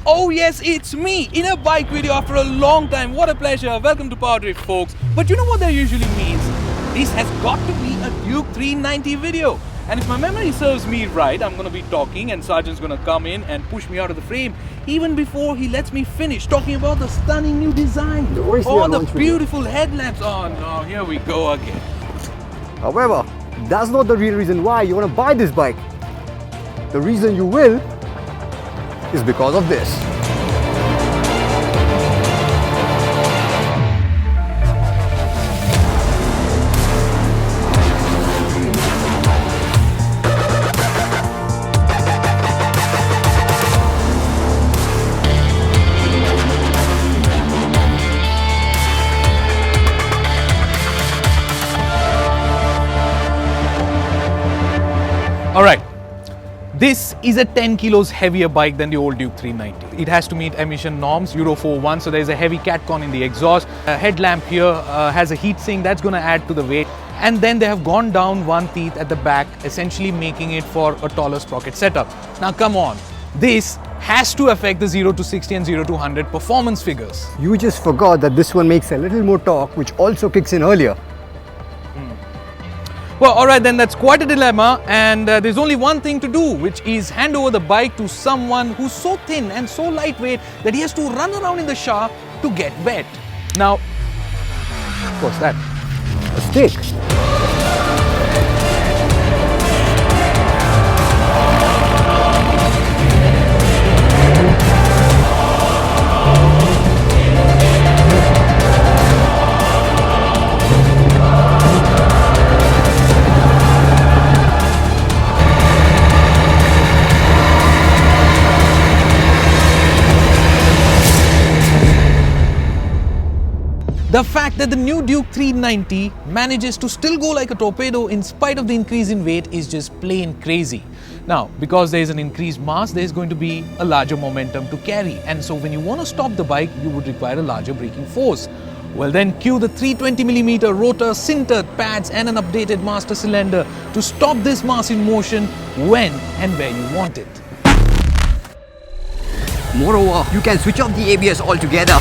Oh yes, it's me in a bike video after a long time. What a pleasure. Welcome to PowerDrift, folks. But you know what that usually means? This has got to be a Duke 390 video. And if my memory serves me right, I'm going to be talking and Sergeant's going to come in and push me out of the frame even before he lets me finish talking about the stunning new design. All the beautiful headlamps. Oh no, here we go again. However, that's not the real reason why you want to buy this bike. The reason you will is because of this. All right. This is a 10 kilos heavier bike than the old Duke 390. It has to meet emission norms, Euro 4.1, so there's a heavy catcon in the exhaust. A headlamp here has a heat sink, that's going to add to the weight. And then they have gone down one teeth at the back, essentially making it for a taller sprocket setup. Now come on, this has to affect the 0 to 60 and 0 to 100 performance figures. You just forgot that this one makes a little more torque, which also kicks in earlier. Well, alright then, that's quite a dilemma, and there's only one thing to do, which is hand over the bike to someone who's so thin and so lightweight that he has to run around in the shower to get wet. Now, what's that? A stick. The fact that the new Duke 390 manages to still go like a torpedo in spite of the increase in weight is just plain crazy. Now, because there is an increased mass, there is going to be a larger momentum to carry. And so when you want to stop the bike, you would require a larger braking force. Well then, cue the 320mm rotor, sintered pads and an updated master cylinder to stop this mass in motion when and where you want it. Moreover, you can switch off the ABS altogether.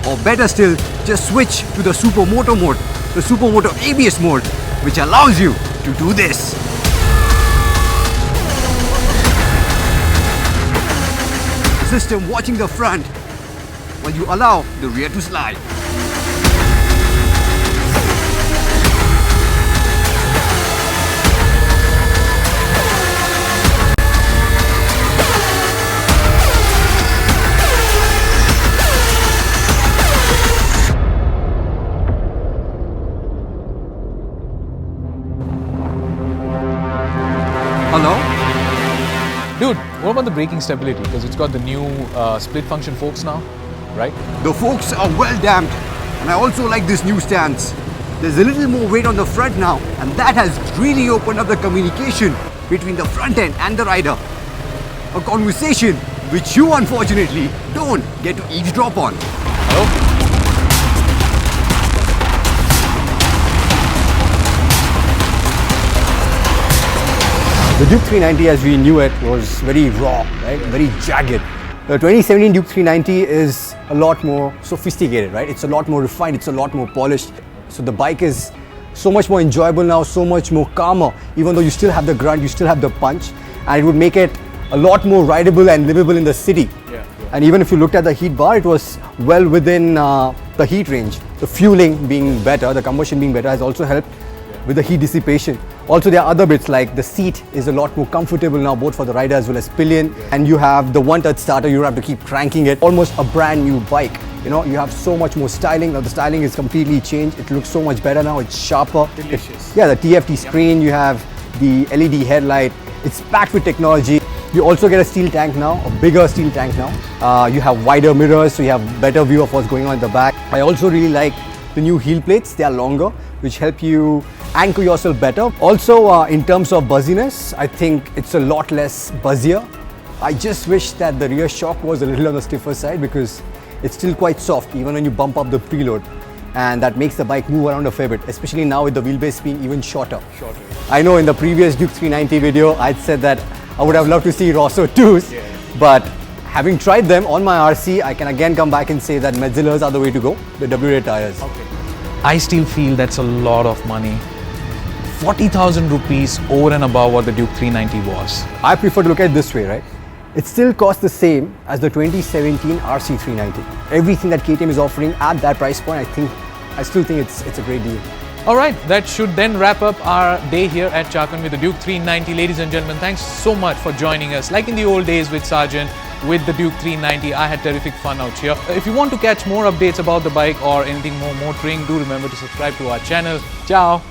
Or better still, just switch to the Supermoto mode, the Supermoto ABS mode, which allows you to do this. System watching the front while you allow the rear to slide. Hello? Dude, what about the braking stability? Because it's got the new split function forks now, right? The forks are well damped, and I also like this new stance. There's a little more weight on the front now, and that has really opened up the communication between the front end and the rider. A conversation which you unfortunately don't get to eavesdrop on. Hello? The Duke 390 as we knew it was very raw, right? Very jagged. The 2017 Duke 390 is a lot more sophisticated, right? It's a lot more refined, it's a lot more polished. So the bike is so much more enjoyable now, so much more calmer, even though you still have the grunt, you still have the punch, and it would make it a lot more rideable and livable in the city. Yeah. And even if you looked at the heat bar, it was well within the heat range. The fueling being better, the combustion being better has also helped with the heat dissipation. Also, there are other bits like the seat is a lot more comfortable now, both for the rider as well as pillion. And you have the one-touch starter, you don't have to keep cranking it. Almost a brand new bike. You know, you have so much more styling. Now the styling is completely changed. It looks so much better now. It's sharper. Delicious. Yeah, the TFT screen, you have the LED headlight. It's packed with technology. You also get a steel tank now, a bigger steel tank now. You have wider mirrors, so you have better view of what's going on at the back. I also really like the new heel plates. They are longer, which help you anchor yourself better. Also, in terms of buzziness, I think it's a lot less buzzier. I just wish that the rear shock was a little on the stiffer side because it's still quite soft even when you bump up the preload. And that makes the bike move around a fair bit, especially now with the wheelbase being even shorter. I know in the previous Duke 390 video, I'd said that I would have loved to see Rosso 2s, but having tried them on my RC, I can again come back and say that Metzeler's are the way to go, the WA tires. I still feel that's a lot of money. 40,000 rupees over and above what the Duke 390 was. I prefer to look at it this way, right? It still costs the same as the 2017 RC 390. Everything that KTM is offering at that price point, I still think it's a great deal. Alright, that should then wrap up our day here at Chakan with the Duke 390. Ladies and gentlemen, thanks so much for joining us. Like in the old days with Sargent, with the Duke 390, I had terrific fun out here. If you want to catch more updates about the bike or anything more motoring, do remember to subscribe to our channel. Ciao!